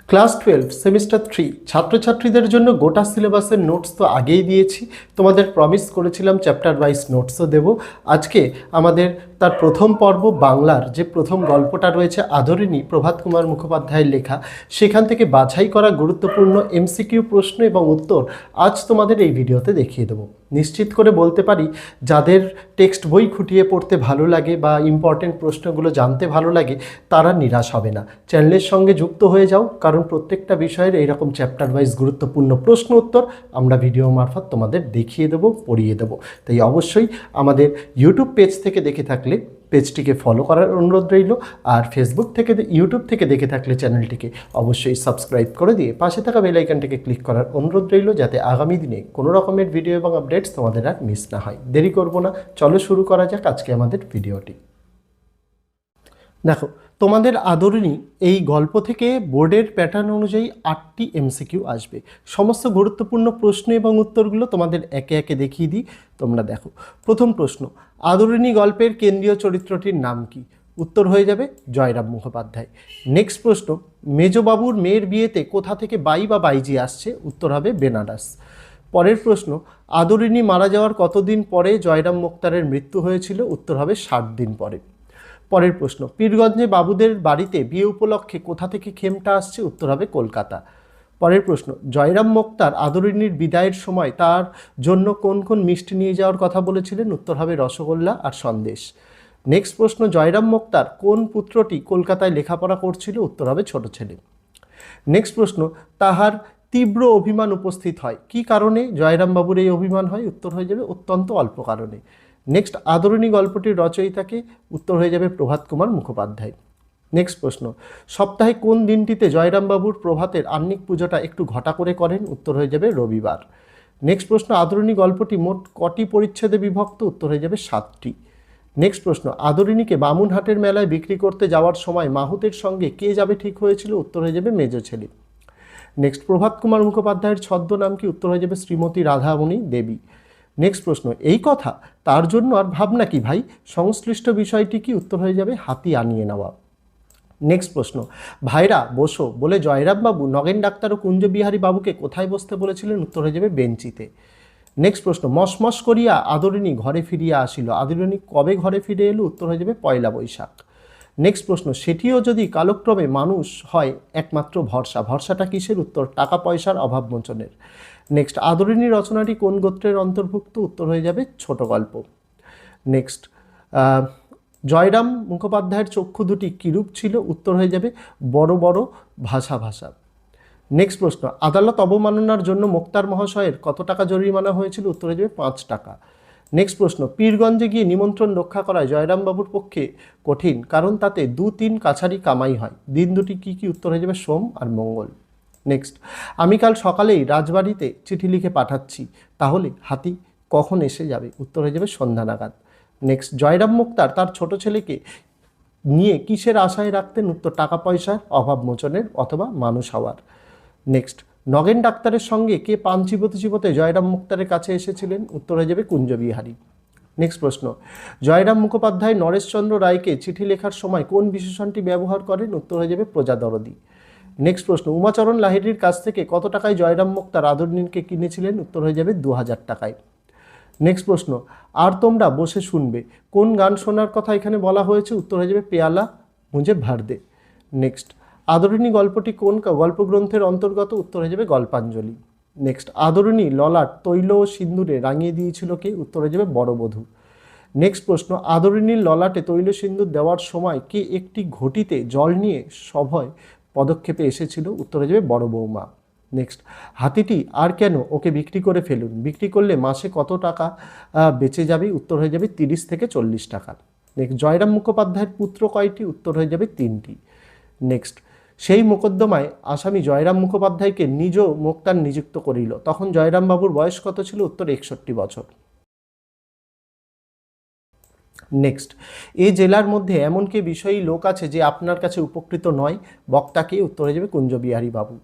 Class 12 semester 3 ছাত্রছাত্রীদের জন্য গোটা সিলেবাসের নোটস তো আগেই দিয়েছি। তোমাদের প্রমিস করেছিলাম চ্যাপ্টার ওয়াইজ নোটসও দেব। আজকে আমাদের তার প্রথম পর্ব বাংলার যে প্রথম গল্পটা রয়েছে আদরিণী, প্রভাত কুমার মুখোপাধ্যায়ের লেখা, সেখান থেকে বাছাই করা গুরুত্বপূর্ণ এমসিকিউ প্রশ্ন এবং উত্তর আজ তোমাদের এই ভিডিওতে দেখিয়ে দেবো। নিশ্চিত করে বলতে পারি, যাদের টেক্সট বই খুঁটিয়ে পড়তে ভালো লাগে বা ইম্পর্টেন্ট প্রশ্নগুলো জানতে ভালো লাগে তারা নিরাশ হবে না। চ্যানেলের সঙ্গে যুক্ত হয়ে যাও, কারণ প্রত্যেকটা বিষয়ের এইরকম চ্যাপ্টার ওয়াইজ গুরুত্বপূর্ণ প্রশ্ন উত্তর আমরা ভিডিও মারফত তোমাদের দেখিয়ে দেবো, পড়িয়ে দেবো। তাই অবশ্যই আমাদের ইউটিউব পেজ থেকে দেখে থাকলে পেজটিকে ফলো করার অনুরোধ রইল, আর ফেসবুক থেকে ইউটিউব থেকে দেখে থাকলে চ্যানেলটিকে অবশ্যই সাবস্ক্রাইব করে দিয়ে পাশে থাকা বেল আইকনটিকে ক্লিক করার অনুরোধ রইল, যাতে আগামী দিনে কোনো রকমের ভিডিও এবং আপডেটস তোমাদের আর মিস না হয়। দেরি করব না, চলো শুরু করা যাক আজকে আমাদের ভিডিওটি। দেখো, তোমাদের আদরিণী এই গল্প থেকে বোর্ডের প্যাটার্ন অনুযায়ী 8টি এমসিকিউ আসবে। সমস্ত গুরুত্বপূর্ণ প্রশ্ন এবং উত্তরগুলো তোমাদের একে একে দেখিয়ে দিই, তোমরা দেখো। প্রথম প্রশ্ন, আদরিণী গল্পের কেন্দ্রীয় চরিত্রটির নাম কি? উত্তর হয়ে যাবে জয়রাম মুখোপাধ্যায়। নেক্সট প্রশ্ন, মেজবাবুর মেয়ের বিয়েতে কোথা থেকে বাই বা বাইজি আসছে? উত্তর হবে বেনারস। পরের প্রশ্ন, আদরিণী মারা যাওয়ার কতদিন পরে জয়রাম মোক্তারের মৃত্যু হয়েছিল? উত্তর হবে 60 দিন পরে। পরের প্রশ্ন, পীরগঞ্জে বাবুদের বাড়িতে বিয়ে উপলক্ষে কোথা থেকে খেমটা আসছে? উত্তর হবে কলকাতা। পরের প্রশ্ন, জয়রাম মোক্তার আদরিণীর বিদায়ের সময় তার জন্য কোন কোন মিষ্টি নিয়ে যাওয়ার কথা বলেছিলেন? উত্তর হবে রসগোল্লা আর সন্দেশ। নেক্সট প্রশ্ন, জয়রাম মোক্তার কোন পুত্রটি কলকাতায় লেখাপড়া করছিল? উত্তর হবে ছোট ছেলে। নেক্সট প্রশ্ন, তাহার তীব্র অভিমান উপস্থিত হয় কী কারণে জয়রাম বাবুর এই অভিমান হয়? উত্তর হয়ে যাবে অত্যন্ত অল্প কারণে। নেক্সট, আদরিণী গল্পটির রচয়িতাকে? উত্তর হয়ে যাবে প্রভাত কুমার মুখোপাধ্যায়। নেক্সট প্রশ্ন, সপ্তাহে কোন দিনটিতে জয়রামবাবুর প্রভাতের আহ্নিক পুজোটা একটু ঘটা করে করেন? উত্তর হয়ে যাবে রবিবার। নেক্সট প্রশ্ন, আদরিণী গল্পটি মোট কটি পরিচ্ছেদে বিভক্ত? উত্তর হয়ে যাবে 7টি। নেক্সট প্রশ্ন, আদরিণীকে বামুনহাটের মেলায় বিক্রি করতে যাওয়ার সময় মাহুতের সঙ্গে কে যাবে ঠিক হয়েছিল? উত্তর হয়ে যাবে মেজ ছেলে। নেক্সট, প্রভাত কুমার মুখোপাধ্যায়ের ছদ্মনাম কি? উত্তর হয়ে যাবে শ্রীমতী রাধামণি দেবী। নেক্সট প্রশ্ন, এই কথা তার জন্য আর ভাবনা কি ভাই? সংশ্লিষ্ট বিষয়টি কি? উত্তর হয়ে যাবে হাতি আনিয়ে নেওয়া। নেক্সট প্রশ্ন, ভাইরা বসো বলে জয়রামবাবু নগেন ডাক্তার ও কুঞ্জবিহারী বাবুকে কোথায় বসতে বলেছিলেন? উত্তর হয়ে যাবে বেঞ্চিতে। নেক্সট প্রশ্ন, মসমস করিয়া আদরিণী ঘরে ফিরিয়া আসিল। আদরিণী কবে ঘরে ফিরে এলো? উত্তর হয়ে যাবে পয়লা বৈশাখ। নেক্সট প্রশ্ন, সেটিও যদি কালক্রমে মানুষ হয় একমাত্র ভরসা, ভরসাটা কিসের? উত্তর টাকা পয়সার অভাব মোচনের। নেক্সট, আদরিণী রচনাটি কোন গোত্রের অন্তর্ভুক্ত? উত্তর হয়ে যাবে ছোট গল্প। নেক্সট, জয়রাম মুখোপাধ্যায়ের চক্ষু দুটি কিরূপ ছিল? উত্তর হয়ে যাবে বড় বড় ভাষা ভাষা। নেক্সট প্রশ্ন, আদালত অবমাননার জন্য মোক্তার মহাশয়ের কত টাকা জরিমানা হয়েছিল? উত্তর হয়ে যাবে 5 টাকা। নেক্সট প্রশ্ন, পীরগঞ্জে গিয়ে নিমন্ত্রণ রক্ষা করায় জয়রামবাবুর পক্ষে কঠিন, কারণ তাতে 2-3 কাছারি কামাই হয়। দিন দুটি কি কি? উত্তর হয়ে যাবে সোম আর মঙ্গল। নেক্সট, আমি কাল সকালেই রাজবাড়িতে চিঠি লিখে পাঠাচ্ছি, তাহলে হাতি কখন এসে যাবে? উত্তর হয়ে যাবে সন্ধ্যা নাগাদ। নেক্সট, জয়রাম মুক্তার তার ছোট ছেলেকে নিয়ে কিসের আশায় রাখতেন? উত্তর টাকা পয়সার অভাব মোচনের অথবা মানুষ হওয়ার। নেক্সট, নগেন ডাক্তারের সঙ্গে কে পান চিবোতে চিবোতে জয়রাম মুক্তারের কাছে এসেছিলেন? উত্তর হয়ে যাবে কুঞ্জবিহারী। নেক্সট প্রশ্ন, জয়রাম মুখোপাধ্যায় নরেশচন্দ্র রায়কে চিঠি লেখার সময় কোন বিশেষণটি ব্যবহার করেন? উত্তর হয়ে যাবে প্রজাদরদি। নেক্সট প্রশ্ন, উমাচরণ লাহিড়ীর কাছ থেকে কত টাকায় জয়রাম মুক্তার আদরিণীকে কিনেছিলেন? উত্তর হয়ে যাবে 2000 টাকায়। নেক্সট প্রশ্ন, আর তোমরা বসে শুনবে কোন গান শোনার কথা এখানে বলা হয়েছে? উত্তর হয়ে যাবে পেয়ালা মুঝে ভর দে। নেক্সট, আদরিণী গল্পটি কোন গল্পগ্রন্থের অন্তর্গত? উত্তর হয়ে যাবে গল্পাঞ্জলি। নেক্সট, আদরিণী ললাট তৈল ও সিন্দুরে রাঙিয়ে দিয়েছিল কে? উত্তর হয়ে যাবে বড় বধূ। নেক্সট প্রশ্ন, আদরিণীর ললাটে তৈল সিন্দুর দেওয়ার সময় কে একটি ঘটিতে জল নিয়ে সভয় পদক্ষেপে এসেছিল? উত্তর হয়ে যাবে বড় বৌমা। নেক্সট, হাতিটি আর কেন ওকে বিক্রি করে ফেলুন? বিক্রি করলে মাসে কত টাকা বেঁচে যাবে? উত্তর হয়ে যাবে 30 থেকে 40 টাকা। নেক্সট, জয়রাম মুখোপাধ্যায়ের পুত্র কয়টি? উত্তর হয়ে যাবে 3টি। নেক্সট, সেই মোকদ্দমায় আসামি জয়রাম মুখোপাধ্যায়কে নিজ মোক্তার নিযুক্ত করিল, তখন জয়রাম বাবুর বয়স কত ছিল? উত্তর 61 বছর। নেক্সট, এই জেলার মধ্যে এমন কি বিষয়ী লোক আছে যে আপনার কাছে উপকৃত নয়? বক্তাকে? উত্তর হয়ে যাবে কুঞ্জবিহারী বাবু।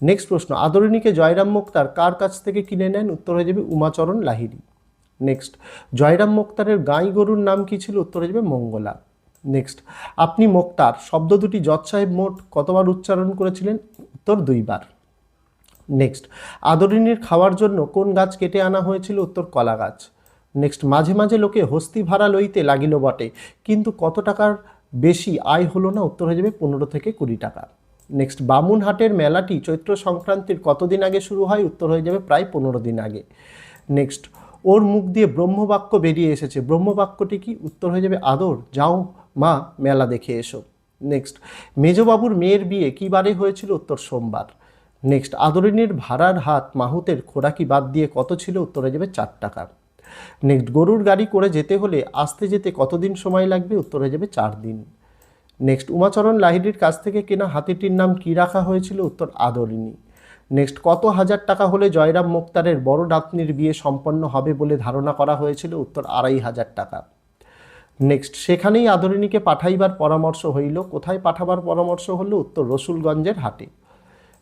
নেক্সট প্রশ্ন, আদরিণীকে জয়রাম মুক্তার কার কাছ থেকে কিনে নেন? উত্তর হয়ে যাবে উমাচরণ লাহিড়ী। নেক্সট, জয়রাম মুক্তারের গাই গরুর নাম কি ছিল? উত্তর হয়ে যাবে মঙ্গলা। নেক্সট, আপনি মোক্তার শব্দ দুটি জজ সাহেব মোট কতবার উচ্চারণ করেছিলেন? উত্তর 2 বার। নেক্সট, আদরিনীর খাওয়ার জন্য কোন গাছ কেটে আনা হয়েছিল? উত্তর কলা গাছ। নেক্সট, মাঝে মাঝে লোকে হস্তি ভাড়া লইতে লাগিল বটে, কিন্তু কত টাকার বেশি আয় হলো না? উত্তর হয়ে যাবে 15 থেকে 20 টাকা। নেক্সট, বামুনহাটের মেলাটি চৈত্র সংক্রান্তির কতদিন আগে শুরু হয়? উত্তর হয়ে যাবে প্রায় 15 দিন আগে। নেক্সট, ওর মুখ দিয়ে ব্রহ্মবাক্য বেরিয়ে এসেছে, ব্রহ্মবাক্যটি কি? উত্তর হয়ে যাবে আদর, যাও মা মেলা দেখে এসো। নেক্সট, মেজবাবুর মেয়ের বিয়ে কী বারে হয়েছিল? উত্তর সোমবার। নেক্সট, আদরিনীর ভাড়ার হাত মাহুতের খোরাকি বাদ দিয়ে কত ছিল? উত্তর হয়ে যাবে 4 টাকা। নেক্সট, গরুর গাড়ি করে যেতে হলে আসতে যেতে কতদিন সময় লাগবে? উত্তর হয়ে যাবে 4 দিন। নেক্সট, উমাচরণ লাহিড়ীর কাছ থেকে কেনা হাতিটির নাম কি রাখা হয়েছিল? উত্তর আদরিনী। নেক্সট, কত হাজার টাকা হলে জয়রাম মোক্তারের বড় নাতনির বিয়ে সম্পন্ন হবে বলে ধারণা করা হয়েছিল? উত্তর 2,500 টাকা। নেক্সট, সেখানেই আদরিনীকে পাঠাইবার পরামর্শ হইল, কোথায় পাঠাবার পরামর্শ হলো? উত্তর রসুলগঞ্জের হাটে।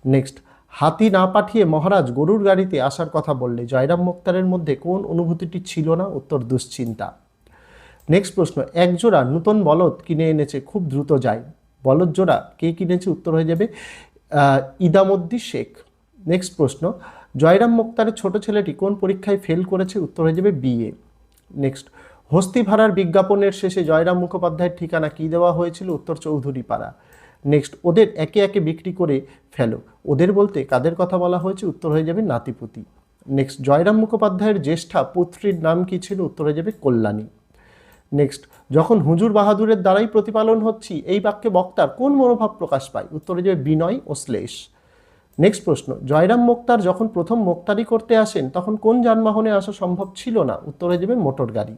নেক্সট, হাতি না পাঠিয়ে মহারাজ গরুর গাড়িতে আসার কথা বললে জয়রাম মোক্তারের মধ্যে কোন অনুভূতিটি ছিল না? উত্তর দুশ্চিন্তা। নেক্সট প্রশ্ন, এক জোড়া নূতন বলদ কিনে এনেছে, খুব দ্রুত যায়, বলদ জোড়া কে কিনেছে? উত্তর হয়ে যাবে ইদামদ্দি শেখ। নেক্সট প্রশ্ন, জয়রাম মোক্তারের ছোট ছেলেটি কোন পরীক্ষায় ফেল করেছে? উত্তর হয়ে যাবে বিএ। নেক্সট, হস্তি ভাড়ার বিজ্ঞাপনের শেষে জয়রাম মুখোপাধ্যায়ের ঠিকানা কী দেওয়া হয়েছিল? উত্তর চৌধুরী পাড়া। নেক্সট, ওদের একে একে বিক্রি করে ফেলো, ওদের বলতে কাদের কথা বলা হয়েছে? উত্তর হয়ে যাবে নাতিপুতি। নেক্সট, জয়রাম মুখোপাধ্যায়ের জ্যেষ্ঠা পুত্রীর নাম কি ছিল? উত্তর হয়ে যাবে কল্যাণী। নেক্সট, যখন হুজুর বাহাদুরের দ্বারাই প্রতিপালন হচ্ছি, এই বাক্যে বক্তার কোন মনোভাব প্রকাশ পায়? উত্তর হয়ে যাবে বিনয় ও শ্লেষ। নেক্সট প্রশ্ন, জয়রাম মোক্তার যখন প্রথম মোক্তারি করতে আসেন তখন কোন যানবাহনে আসা সম্ভব ছিল না? উত্তর হয়ে যাবে মোটর গাড়ি।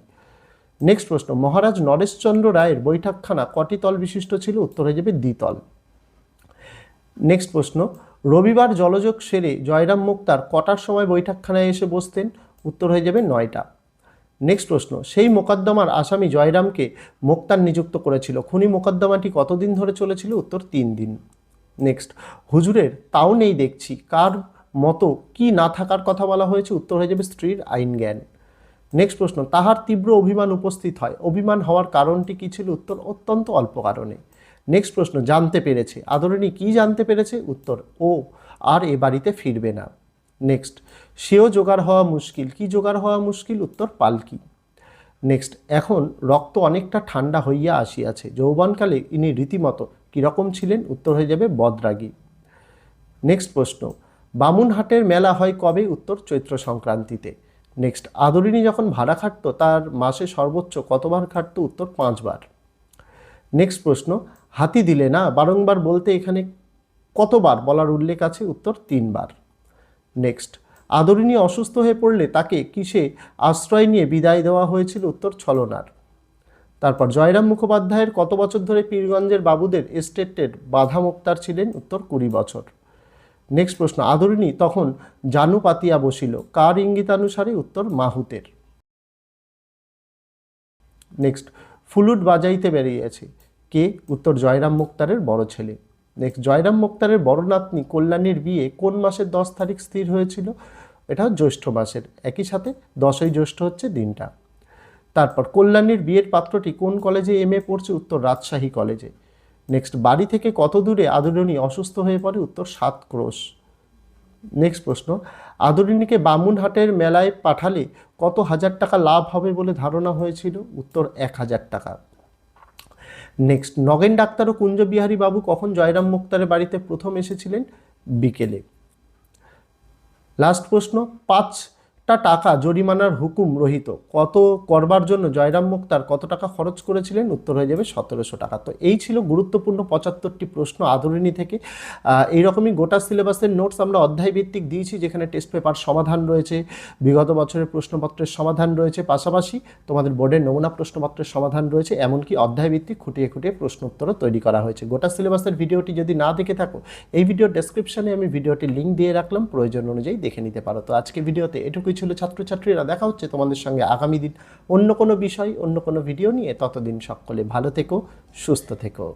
নেক্সট প্রশ্ন, মহারাজ নরেশচন্দ্র রায়ের বৈঠকখানা কটি তল বিশিষ্ট ছিল? উত্তর হয়ে যাবে দ্বিতল। নেক্সট প্রশ্ন, রবিবার জলযোগ সেরে জয়রাম মোক্তার কটার সময় বৈঠকখানায় এসে বসতেন? উত্তর হয়ে যাবে 9টা। নেক্সট প্রশ্ন, সেই মোকদ্দমার আসামি জয়রামকে মোক্তার নিযুক্ত করেছিল, খুনি মোকদ্দমাটি কতদিন ধরে চলেছিল? উত্তর 3 দিন। নেক্সট, হুজুরের তাও নেই দেখছি, কার মতো কি না থাকার কথা বলা হয়েছে? উত্তর হয়ে যাবে স্ত্রীর আইন জ্ঞান। নেক্সট প্রশ্ন, তাহার তীব্র অভিমান উপস্থিত হয়, অভিমান হওয়ার কারণটি কী ছিল? উত্তর অত্যন্ত অল্প কারণে। নেক্সট প্রশ্ন, জানতে পেরেছে, আদরিনী কি জানতে পেরেছে? উত্তর ও আর এ বাড়িতে ফিরবে না। নেক্সট, সেও জোগাড় হওয়া মুশকিল, কি জোগাড় হওয়া মুশকিল? উত্তর পালকি। নেক্সট, এখন রক্ত অনেকটা ঠান্ডা হইয়া আসিয়াছে, যৌবনকালে ইনি রীতিমতো কীরকম ছিলেন? উত্তর হয়ে যাবে বদরাগী। নেক্সট প্রশ্ন, বামুনহাটের মেলা হয় কবে? উত্তর চৈত্র সংক্রান্তিতে। নেক্সট, আদরিনী যখন ভাড়া খাটতো তার মাসে সর্বোচ্চ কতবার খাটতো? উত্তর 5 বার। নেক্সট প্রশ্ন, হাতি দিলে না বারংবার বলতে এখানে কতবার বলার উল্লেখ আছে? উত্তর 3 বার। নেক্সট, আদরিনী অসুস্থ হয়ে পড়লে তাকে কিসে আশ্রয় নিয়ে বিদায় দেওয়া হয়েছিল? উত্তর ছলনার। তারপর, জয়রাম মুখোপাধ্যায়ের কত বছর ধরে পীরগঞ্জের বাবুদের এস্টেটের বাধা মোক্তার ছিলেন? উত্তর 20 বছর। নেক্সট প্রশ্ন, আদরিনী তখন জানু পাতিয়া বসিল, কার ইঙ্গিতানুসারে? উত্তর মাহুতের। নেক্সট, ফুলুট বাজাইতে বেরিয়েছে, কে? উত্তর জয়রাম মোক্তারের বড় ছেলে। নেক্সট, জয়রাম মোক্তারের বড় নাতনি কল্যাণীর বিয়ে কোন মাসের 10 তারিখ স্থির হয়েছিল? এটা জ্যৈষ্ঠ মাসের, একই সাথে 10ই জ্যৈষ্ঠ হচ্ছে দিনটা। তারপর, কল্যাণীর বিয়ের পাত্রটি কোন কলেজে এমএ পড়ছে? উত্তর রাজশাহী কলেজে। নেক্সট, বাড়ি থেকে কত দূরে আদরিনী অসুস্থ হয়ে পড়ে? উত্তর 7 ক্রোশ। নেক্সট প্রশ্ন, আদরিনীকে বামুনহাটের মেলায় পাঠালে কত হাজার টাকা লাভ হবে বলে ধারণা হয়েছিল? উত্তর 1000 টাকা। নেক্সট, নগেন ডাক্তার ও কুঞ্জবিহারী বাবু কখন জয়রাম মোক্তারের বাড়িতে প্রথম এসেছিলেন? বিকেলে। লাস্ট প্রশ্ন, 5টা টাকা জরিমানার হুকুম রহিত কত করবার জন্য জয়রাম মোক্তার কত টাকা খরচ করেছিলেন? উত্তর হয়ে যাবে 1700 টাকা। তো এই ছিল গুরুত্বপূর্ণ 75টি প্রশ্ন আদরিনী থেকে। এইরকমই গোটা সিলেবাসের নোটস আমরা অধ্যায় ভিত্তিক দিয়েছি, যেখানে টেস্ট পেপার সমাধান রয়েছে, বিগত বছরের প্রশ্নপত্রের সমাধান রয়েছে, পাশাপাশি তোমাদের বোর্ডের নমুনা প্রশ্নপত্রের সমাধান রয়েছে, এমনকি অধ্যায় ভিত্তিক খুঁটিয়ে খুঁটিয়ে প্রশ্ন উত্তরও তৈরি করা হয়েছে। গোটা সিলেবাসের ভিডিওটি যদি না দেখে থাকো, এই ভিডিওর ডেসক্রিপশনে আমি ভিডিওটির লিঙ্ক দিয়ে রাখলাম, প্রয়োজন অনুযায়ী দেখে নিতে পারো। তো আজকে ভিডিওতে এটুকুই ছিল ছাত্রছাত্রীরা, দেখা হচ্ছে তোমাদের সঙ্গে আগামী দিন অন্য কোনো বিষয়, অন্য কোনো ভিডিও নিয়ে। ততদিন সকলে ভালো থেকো, সুস্থ থেকো।